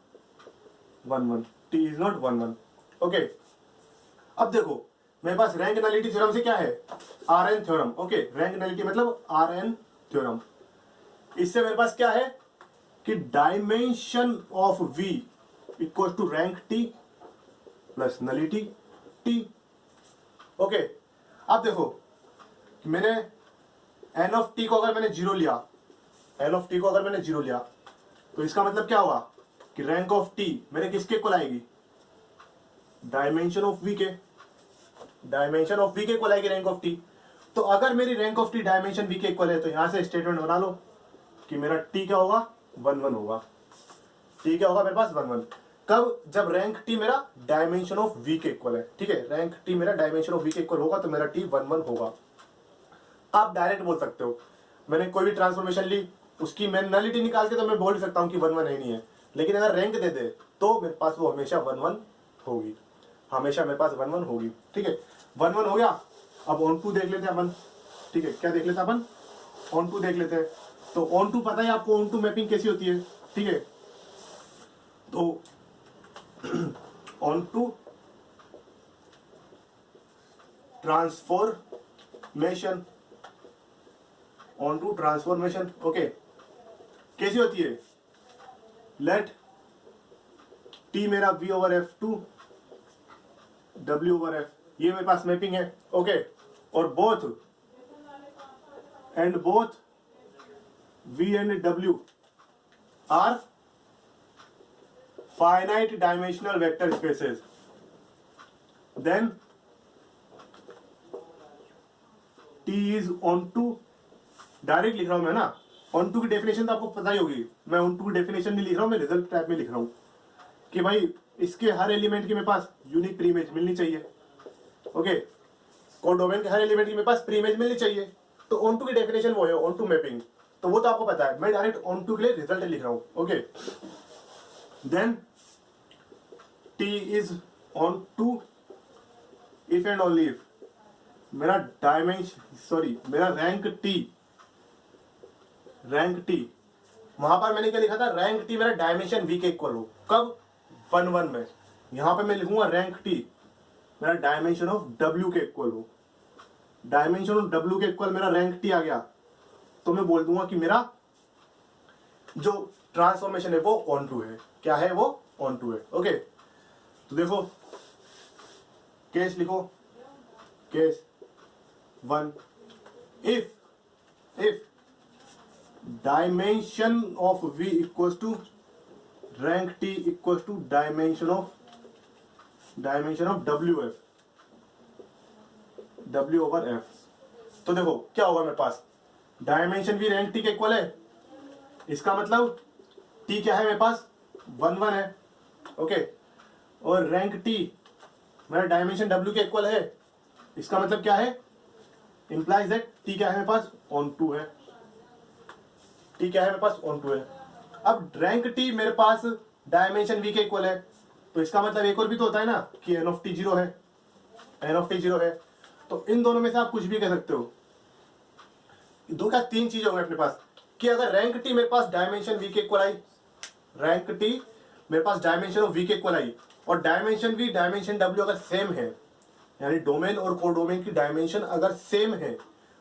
1 1, t is not 1 1। Okay, अब देखो मेरे पास रैंक नलिटी थ्योरम से क्या है, RN theorem. Okay, rank nullity मतलब RN थ्योरम। इससे मेरे पास क्या है कि dimension of V equal to rank T plus nullity T। Okay, अब देखो कि मैंने n ऑफ t को अगर मैंने 0 लिया, n ऑफ t को अगर मैंने 0 लिया तो इसका मतलब क्या हुआ कि रैंक ऑफ t मेरे किसके इक्वल आएगी, डायमेंशन ऑफ v के, डायमेंशन ऑफ v के इक्वल आएगी रैंक ऑफ t। तो अगर मेरी rank of t dimension v के इक्वल है तो यहां से स्टेटमेंट बना लो कि मेरा t क्या होगा, 1 1 होगा। t क्या होगा मेरे पास 1 1, कब, जब रैंक t मेरा डायमेंशन ऑफ v के इक्वल है। ठीक है, रैंक t मेरा डायमेंशन ऑफ v के इक्वल होगा तो मेरा t 1 1 होगा। आप डायरेक्ट बोल सकते हो, मैंने कोई भी ट्रांसफॉर्मेशन ली, उसकी मैं नलिटी निकाल के तो मैं बोल सकता हूं कि 1 1 है नहीं है, लेकिन अगर रैंक दे दे तो मेरे पास वो हमेशा 1 1 होगी, हमेशा मेरे पास 1 1 होगी। ठीक है, 1 1 हो गया अब ऑन टू देख लेते हैं अपन, ठीक है, क्या देख लेते हैं अपन, ऑन टू देख लेते हैं। तो ऑन टू पता है आपको ऑन टू मैपिंग कैसी होती है, ठीक है। तो onto transformation, onto transformation, okay, कैसी होती है, लेट टी मेरा v over F to w over F, ये मेरे पास मैपिंग है, ओके। और both v and w are finite dimensional vector spaces, then t is onto, direct लिख रहा हूं मैं ना, ऑन टू की डेफिनेशन तो आपको पता ही होगी, मैं ऑन टू की डेफिनेशन नहीं लिख रहा हूं, मैं रिजल्ट टाइप में लिख रहा हूं कि भाई इसके हर एलिमेंट की मेरे पास यूनिक प्री इमेज मिलनी चाहिए, ओके। कोडोमेन के हर एलिमेंट की मेरे पास प्री इमेज मिलनी चाहिए, तो ऑन टू की डेफिनेशन वो है ऑन टू मैपिंग, तो वो तो आपको पता है, मैं डायरेक्ट ऑन टू के लिए रिजल्ट लिख रहा हूं, okay. Then T is onto if and only if मेरा मेरा रैंक टी, वहां पर मैंने क्या लिखा था, रैंक टी मेरा डायमेंशन वी के इक्वल हो, कब, 1 1 में। यहां पर मैं लिखूंगा रैंक टी मेरा डायमेंशन ऑफ डब्ल्यू के इक्वल हो, डायमेंशन ऑफ डब्ल्यू के इक्वल मेरा रैंक टी आ गया, तो मैं बोल दूंगा कि मेरा जो ट्रांसफॉर्मेशन है वो ऑन टू है, क्या है वो, ऑन टू है, ओके। तो देखो केस लिखो, case 1, if dimension of v equals to rank t equals to dimension of wf, w over f। तो देखो क्या होगा मेरे पास, डायमेंशन v रैंक t के इक्वल है, इसका मतलब t क्या है मेरे पास, 1 1 है, ओके। और रैंक t मेरा डायमेंशन w के इक्वल है, इसका मतलब क्या है, इंप्लाइज दैट t क्या है मेरे पास, ऑन टू है, टी क्या है मेरे पास, ऑन टू है। अब रैंक टी मेरे पास डायमेंशन वी के इक्वल है, तो इसका मतलब एक और भी तो होता है ना कि एन ऑफ टी जीरो है, एन ऑफ टी जीरो है। तो इन दोनों में से आप कुछ भी कह सकते हो, दो क्या तीन चीज होंगे अपने पास, कि अगर रैंक टी मेरे पास डायमेंशन वी के इक्वल आई, रैंक टी मेरे पास डायमेंशन ऑफ वी के इक्वल आई, और डायमेंशन वी डायमेंशन डब्ल्यू अगर सेम है, यानी डोमेन और कोडोमेन की डायमेंशन अगर सेम है,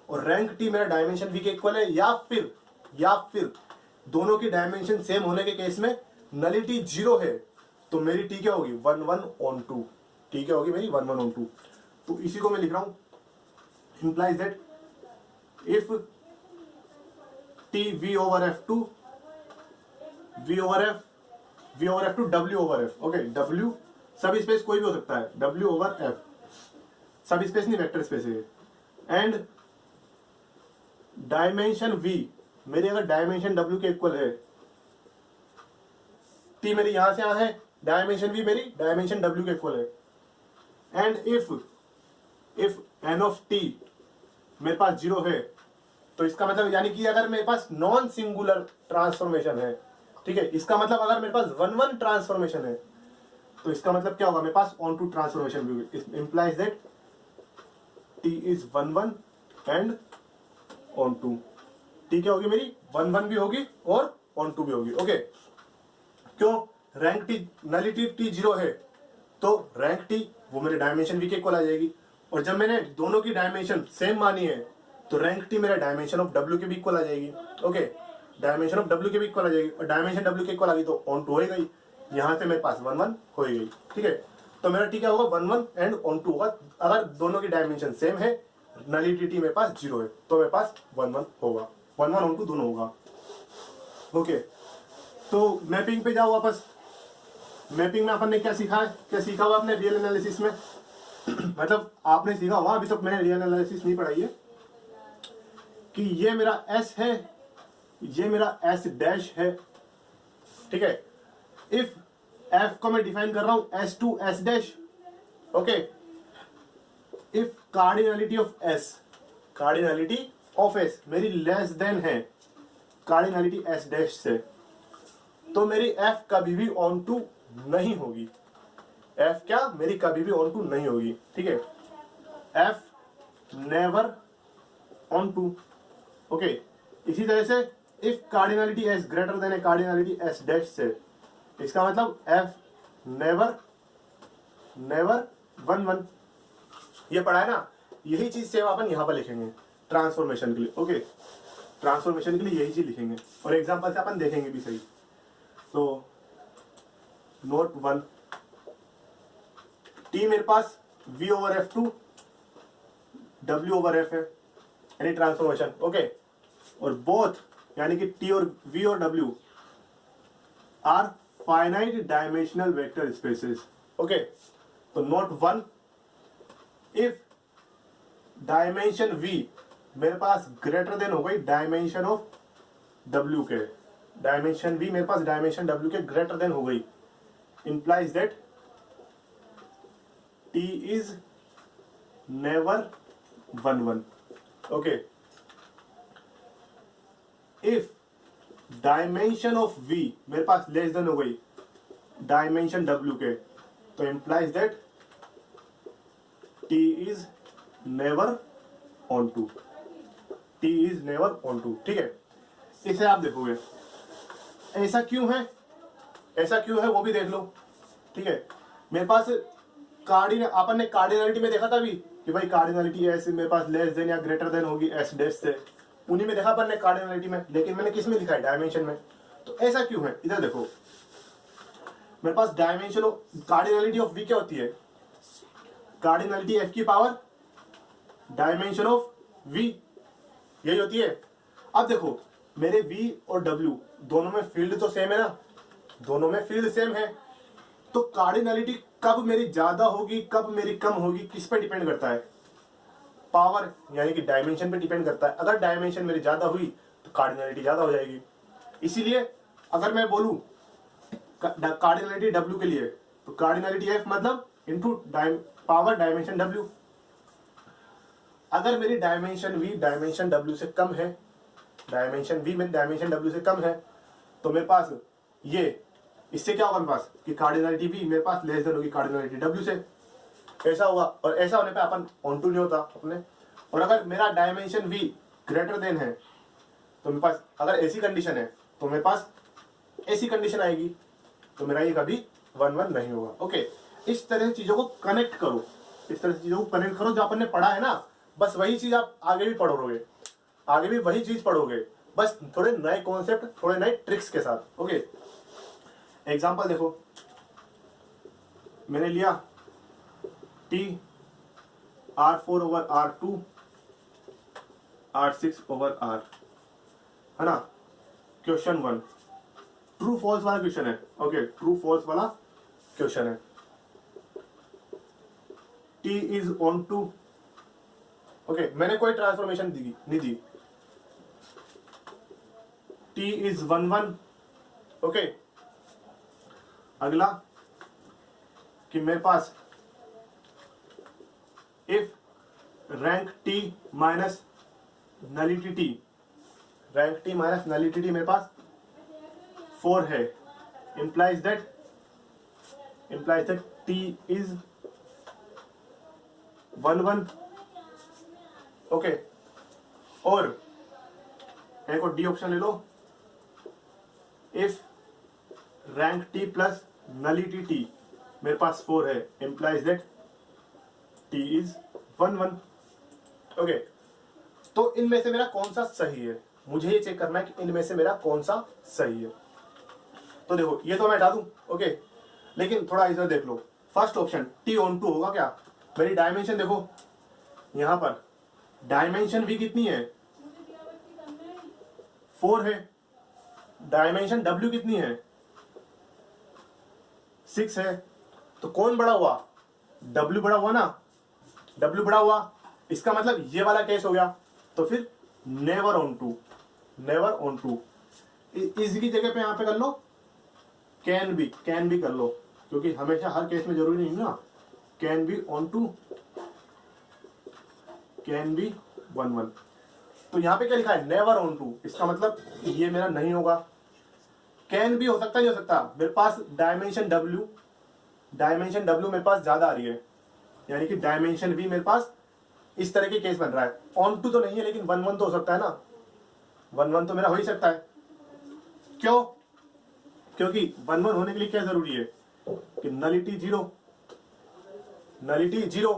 और रैंक टी मेरा डायमेंशन वी के इक्वल है, या फिर दोनों की डायमेंशन सेम होने के केस में नलिटी जीरो है, तो मेरी टी क्या होगी, 1 1 ऑन टू, टी क्या होगी मेरी 1 1 ऑन टू। तो इसी को मैं लिख रहा हूं, implies that if T V over F to V over F to W over F, okay, W subspace कोई भी हो सकता है, W over F subspace नहीं, वेक्टर स्पेस है, एंड डायमेंशन वी मेरी अगर डायमेंशन w के इक्वल है, t मेरी यहां से यहां है, डायमेंशन v मेरी डायमेंशन w के इक्वल है, and if n of t मेरे पास जीरो है, तो इसका मतलब यानी कि अगर मेरे पास नॉन सिंगुलर ट्रांसफॉर्मेशन है, ठीक है, इसका मतलब अगर मेरे पास 1 1 ट्रांसफॉर्मेशन है, तो इसका मतलब क्या होगा, मेरे पास ऑन टू ट्रांसफॉर्मेशन भी होगी, implies that t is 1 1 and onto, T क्या होगी मेरी 1 1 भी होगी और ऑन टू भी होगी, ओके। क्यों, rank T nullity T zero है, तो रैंक टी वो मेरे डायमेंशन वी के इक्वल आ जाएगी, और जब मैंने दोनों की डायमेंशन सेम मानी है, तो रैंक टी मेरा डायमेंशन ऑफ डब्ल्यू के भी इक्वल आ जाएगी, ओके, डायमेंशन ऑफ डब्ल्यू के भी इक्वल आ जाएगी, और डायमेंशन डब्ल्यू के इक्वल आ गई तो ऑन टू हो गई, यहां से मेरे पास 1 1 हो गई, ठीक है। तो मेरा टी क्या होगा, 1 1 एंड ऑन टू होगा, अगर दोनों की डायमेंशन सेम है, नलिटी टी मेरे पास जीरो है, तो मेरे पास 1 1 होगा, 1 1 ऑन टू दोनों होगा, ओके। तो मैपिंग पे जाओ वापस, मैपिंग में अपन ने क्या सीखा है, क्या सीखा हुआ आपने रियल एनालिसिस में मतलब आपने सीखा हुआ, अभी तक मैंने रियल एनालिसिस नहीं पढ़ाई है, कि ये मेरा एस है, ये मेरा एस डैश है, ठीक है। इफ एफ को मैं डिफाइन कर रहा हूं S to S dash, okay, if cardinality of S मेरी लेस देन है कार्डिनलिटी एस डैश से, तो मेरी एफ कभी भी ऑन टू नहीं होगी, एफ क्या मेरी कभी भी ऑन टू नहीं होगी, ठीक है। F never onto. Okay, इसी तरह से if cardinality S greater than a cardinality S dash से, इसका मतलब एफ नेवर नेवर 1 1। ये पढ़ा है ना, यही चीज सेम अपन यहाँ पर लिखेंगे ट्रांसफॉर्मेशन के लिए। ओके, ट्रांसफॉर्मेशन के लिए यही चीज लिखेंगे और एग्जांपल से अपन देखेंगे भी सही। तो नोट 1, टी मेरे पास v over F to w over F है, यानी ट्रांसफॉर्मेशन। ओके, और बोथ यानी कि t और v और w are finite dimensional vector spaces. Okay, तो नोट 1, इफ डायमेंशन v मेरे पास ग्रेटर देन हो गई डायमेंशन ऑफ w के, डायमेंशन v मेरे पास डायमेंशन w के ग्रेटर देन हो गई, implies that t is never 1 1। okay, if dimension of v मेरे पास लेस देन हो गई डायमेंशन w के, तो implies that t is never on 2, t is never on 2। ठीक है, इसे आप देखोगे ऐसा क्यों है, ऐसा क्यों है वो भी देख लो। ठीक है, मेरे पास अपन ने कार्डिनलिटी में देखा था भी कि भाई कार्डिनलिटी एस मेरे पास लेस देन या ग्रेटर देन होगी एस डैश से, उन्हीं में देखा अपन ने कार्डिनलिटी में, लेकिन मैंने किस में लिखा है, डायमेंशन में। तो ऐसा क्यों है, इधर देखो मेरे पास dimension of cardinality of V क्या होती है, कार्डिनलिटी एफ की पावर डायमेंशन ऑफ वी, यही होती है। अब देखो मेरे v और w दोनों में फील्ड तो सेम है ना, दोनों में फील्ड सेम है, तो कार्डिनलिटी कब मेरी ज्यादा होगी कब मेरी कम होगी किस पे डिपेंड करता है, पावर यानी कि डायमेंशन पे डिपेंड करता है। अगर डायमेंशन मेरी ज्यादा हुई तो कार्डिनलिटी ज्यादा हो जाएगी। इसीलिए अगर मैं बोलूं कार्डिनलिटी w के लिए, तो कार्डिनलिटी f मतलब इनटू पावर डायमेंशन w। अगर मेरी डायमेंशन v डायमेंशन w से कम है, डायमेंशन v में डायमेंशन w से कम है, तो मेरे पास ये, इससे क्या होगा मेरे पास कि कार्डिनलिटी v मेरे पास लेस देन होगी कार्डिनलिटी w से, ऐसा होगा। और ऐसा होने पे अपन ऑन टू नहीं होता अपने। और अगर मेरा डायमेंशन v ग्रेटर देन है, तो मेरे पास अगर ऐसी कंडीशन है तो मेरे पास ऐसी कंडीशन आएगी, तो मेरा ये कभी 1 1 नहीं होगा। ओके, इस तरह से चीजों को कनेक्ट करो, इस तरह से चीजों को कनेक्ट करो, जो अपन ने पढ़ा है ना, बस वही चीज आप आगे भी पढ़ोगे, आगे भी वही चीज पढ़ोगे, बस थोड़े नए कॉन्सेप्ट थोड़े नए ट्रिक्स के साथ। ओके, एग्जांपल देखो, मैंने लिया t r4 over r2 r6 over r, है ना। क्वेश्चन 1 ट्रू फॉल्स वाला क्वेश्चन है। ओके, ट्रू फॉल्स वाला क्वेश्चन है। t is onto, okay, मैंने कोई ट्रांसफॉर्मेशन नहीं दी, t इज 1 1। ओके, अगला कि मेरे पास if rank t minus nullity t, rank t minus nullity t मेरे पास 4 है, implies that t is 1 1। Okay, और एक और डी ऑप्शन ले लो, if rank t plus nullity t मेरे पास 4 है, implies that t is 1 1। Okay, तो इनमें से मेरा कौन सा सही है, मुझे ये चेक करना है कि इनमें से मेरा कौन सा सही है। तो देखो ये तो मैं हटा दूं, ओके, लेकिन थोड़ा इधर देख लो। First option t onto होगा क्या, मेरी डायमेंशन देखो, यहां पर डायमेंशन भी कितनी है 4 है, डायमेंशन w कितनी है 6 है, तो कौन बड़ा हुआ, w बड़ा हुआ ना, w बड़ा हुआ, इसका मतलब ये वाला केस हो गया। तो फिर never onto, never onto, इसकी जगह पे यहां पे कर लो कैन बी कर लो, क्योंकि हमेशा हर केस में जरूरी नहीं ना, can be onto, can be 1 1। तो यहां पे क्या लिखा है, नेवर ऑन टू, इसका मतलब ये मेरा नहीं होगा। कैन भी हो सकता नहीं हो सकता, मेरे पास डायमेंशन w मेरे पास ज्यादा आ रही है, यानी कि डायमेंशन v मेरे पास इस तरह के केस बन रहा है। ऑन टू तो नहीं है लेकिन 1 1 तो हो सकता है ना, 1 1 तो मेरा हो ही सकता है। क्यों? क्योंकि 1 1 होने के लिए क्या जरूरी है कि nullity zero, nullity zero.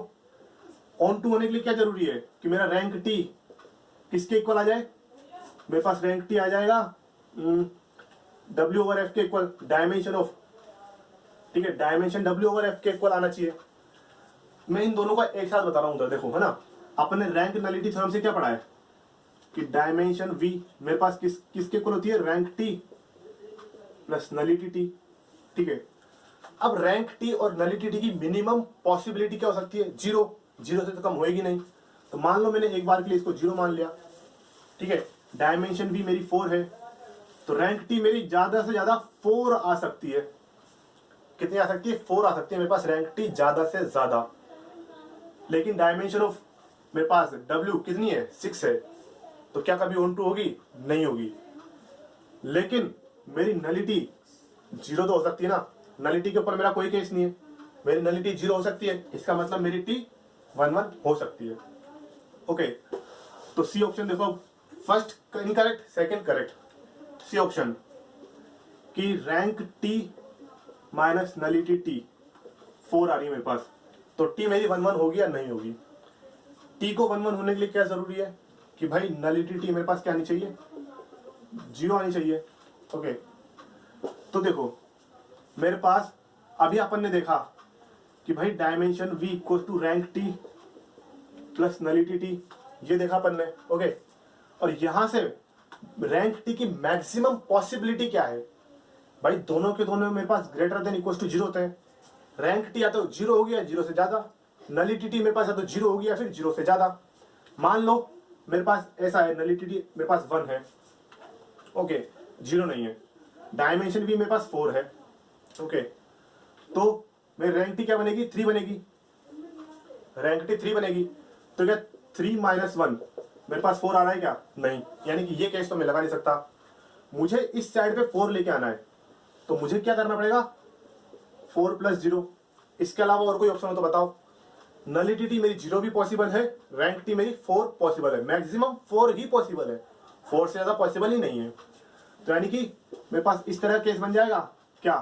Onto होने के लिए क्या जरूरी है कि मेरा रैंक टी किसके इक्वल आ जाए, मेरे पास रैंक टी आ जाएगा W ओवर F के इक्वल, डायमेंशन ऑफ, ठीक है, डायमेंशन W ओवर F के इक्वल आना चाहिए। मैं इन दोनों का एक साथ बता रहा हूं, देखो है ना, अपने रैंक नलिटी थ्योरम से क्या पढ़ा है कि डायमेंशन V मेरे पास किसके इक्वल होती है, rank T plus nullity T, ठीक है। अब रैंक T और नलिटी T की मिनिमम पॉसिबिलिटी क्या हो सकती है, जीरो, जीरो से तो कम होएगी नहीं। तो मान लो मैंने एक बार के लिए इसको जीरो मान लिया, ठीक है। डायमेंशन भी मेरी 4 है, तो रैंक टी मेरी ज्यादा से ज्यादा 4 आ सकती है। कितनी आ सकती है, 4 आ सकती है मेरे पास रैंक टी ज्यादा से ज्यादा। लेकिन डायमेंशन ऑफ मेरे पास W कितनी है, 6 है, तो क्या कभी ऑन टू होगी, नहीं होगी। लेकिन मेरी नलिटी जीरो तो हो सकती है ना, नलिटी के ऊपर मेरा कोई केस नहीं है, मेरी नलिटी जीरो हो सकती है, इसका मतलब मेरी टी 1 1 हो सकती है। ओके, तो सी ऑप्शन देखो, first incorrect, second correct. C option की rank T minus nullity T 4 आ रही है मेरे पास, तो टी मेरी 1 1 होगी या नहीं होगी। टी को 1 1 होने के लिए क्या जरूरी है कि भाई नलिटी टी मेरे पास क्या आनी चाहिए, जीरो आनी चाहिए। ओके, तो देखो मेरे पास अभी अपन ने देखा कि भाई dimension V equal to rank T plus nullity T, ये देखा अपन ने। ओके, और यहां से रैंक टी की मैक्सिमम पॉसिबिलिटी क्या है, भाई दोनों के दोनों मेरे पास greater than equal to zero होते हैं। रैंक टी या तो जीरो होगी या जीरो से ज्यादा, नलिटी टी मेरे पास या तो जीरो होगी या फिर जीरो से ज्यादा। मान लो मेरे पास ऐसा है, नलिटी टी मेरे पास 1 है, ओके, जीरो नहीं है, डायमेंशन भी मेरे पास 4 है। ओके, तो मेरी रैंक टी क्या बनेगी, 3 बनेगी, रैंक टी 3 बनेगी। तो क्या 3 माइनस 1 मेरे पास 4 आ रहा है क्या, नहीं, यानी कि ये केस तो मैं लगा नहीं सकता। मुझे इस साइड पे 4 लेके आना है, तो मुझे क्या करना पड़ेगा, 4 प्लस 0। इसके अलावा और कोई ऑप्शन हो तो बताओ। नलिटी टी मेरी 0 भी पॉसिबल है, रैंक टी मेरी 4 पॉसिबल है, मैक्सिमम 4 ही पॉसिबल है, 4 से ज्यादा पॉसिबल ही नहीं है। तो यानी कि मेरे पास इस तरह केस बन जाएगा क्या,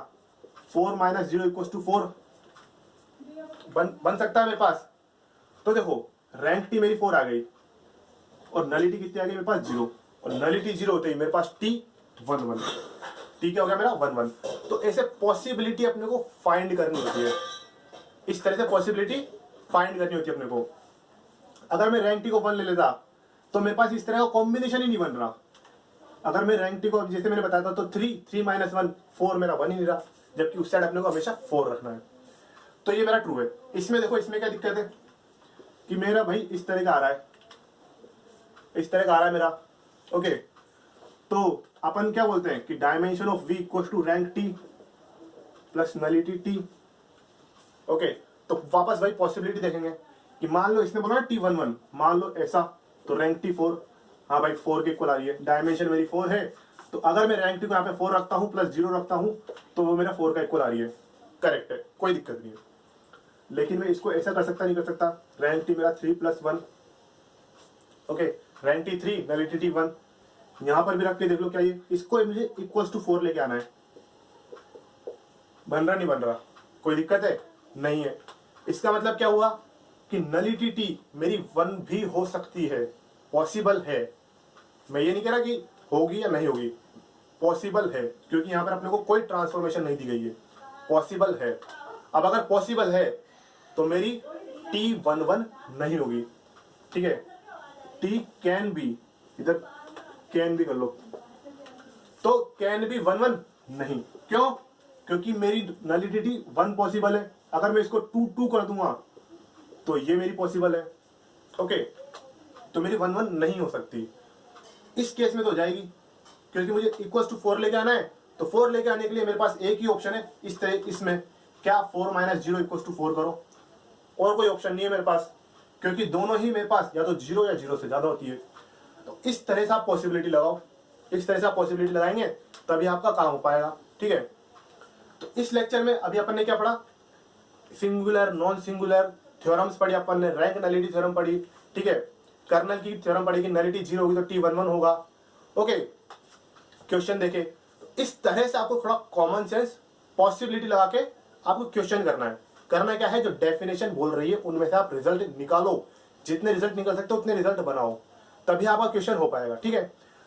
4 माइनस 0 इक्वल टू 4 बन सकता है मेरे पास। तो देखो रैंक टी मेरी 4 आ गई और नलिटी कितनी आ गई मेरे पास, 0, और नलिटी 0 होते ही मेरे पास टी 1 1, टी क्या हो गया मेरा, 1 1। तो ऐसे पॉसिबिलिटी अपने को फाइंड करनी होती है, इस तरह से पॉसिबिलिटी फाइंड करनी होती है अपने को। अगर मैं रैंक टी को 1 ले लेता तो मेरे पास इस तरह का कॉम्बिनेशन ही नहीं बन रहा। अगर मैं रैंक टी को जैसे मैंने बताया था, तो 3 माइनस 1 4 मेरा बन ही नहीं रहा, जबकि उस साइड अपने को हमेशा 4 रखना है। तो ये मेरा ट्रू है। इसमें देखो, इसमें क्या दिक्कत है कि मेरा भाई इस तरह का आ रहा है, इस तरह का आ रहा है मेरा। ओके, तो अपन क्या बोलते हैं कि dimension of V equal to rank T plus nullity T. Okay, तो वापस भाई पॉसिबिलिटी देखेंगे कि मान लो इसने बोला टी 1 1, मान लो ऐसा, तो रैंक टी 4, हाँ भाई 4 के इक्वल आ रही है, डायमेंशन मेरी 4 है, तो अगर मैं रैंक टी को यहाँ पे 4 रखता हूँ प्लस 0 रखता हूँ तो वो मेरा 4 का इक्वल आ रही है, करेक्ट है, कोई दिक्कत नहीं है। लेकिन मैं इसको ऐसा कर सकता, नहीं कर सकता, रैंक टी मेरा 3 plus 1, okay, rank T 3 nullity T 1, यहां पर भी रख के देख लो क्या ये, इसको मुझे इक्वल टू 4 लेके आना है। बन रहा नहीं बन रहा, कोई दिक्कत है, नहीं है। इसका मतलब क्या हुआ कि नलिटी टी मेरी 1 भी हो सकती है, पॉसिबल है। मैं ये नहीं कह रहा कि होगी या नहीं होगी, पॉसिबल है, क्योंकि यहां पर अपने को कोई ट्रांसफॉर्मेशन नहीं दी गई है, पॉसिबल है। अब अगर पॉसिबल है तो मेरी टी 1 1 नहीं होगी, ठीक है, टी कैन बी, इधर कैन भी कर लो, तो कैन बी 1 1 नहीं, क्यों, क्योंकि मेरी नलिटी टी 1 पॉसिबल है। अगर मैं इसको 2 2 कर दूंगा तो ये मेरी पॉसिबल है। ओके, तो मेरी 1 1 नहीं हो सकती। इस केस में तो हो जाएगी, क्योंकि मुझे इक्वल टू 4 लेके आना है, तो 4 लेके आने के लिए मेरे पास एक ही ऑप्शन है, इस तरह, इसमें क्या 4 माइनस 0 इक्वल टू 4 करो, और कोई ऑप्शन नहीं है मेरे पास, क्योंकि दोनों ही मेरे पास या तो 0 या 0 से ज्यादा होती है। तो इस तरह से आप पॉसिबिलिटी लगाओ, इस तरह से आप पॉसिबिलिटी लगाएंगे तभी आपका काम हो पाएगा, ठीक है। तो इस लेक्चर में अभी अपन ने क्या पढ़ा, सिंगुलर नॉन सिंगुलर थ्योरम्स पढ़ी अपन ने, रैंक नलिटी थ्योरम पढ़ी, ठीक है। कर्नल की थ्योरम पढ़ेगी, नलिटी 0 होगी तो T11 होगा। ओके, क्वेश्चन देखे तो इस तरह से आपको थोड़ा कॉमन सेंस पॉसिबिलिटी लगा के आपको क्वेश्चन करना है। करना क्या है, जो डेफिनेशन बोल रही है उनमें से आप रिजल्ट निकालो, जितने रिजल्ट निकल सकते हो उतने रिजल्ट बनाओ, तभी आपका क्वेश्चन हो पाएगा। ठीक है,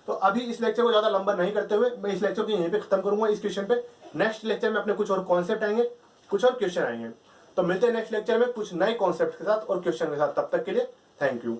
तो अभी इस लेक्चर को ज्यादा लंबा नहीं करते हुए मैं इस लेक्चर को यहीं पे खत्म करूंगा इस क्वेश्चन पे। नेक्स्ट लेक्चर में अपने कुछ और कॉन्सेप्ट आएंगे, कुछ और क्वेश्चन आएंगे। तो मिलते हैं नेक्स्ट लेक्चर में कुछ नए कॉन्सेप्ट के साथ और क्वेश्चन के साथ। तब तक के लिए थैंक यू।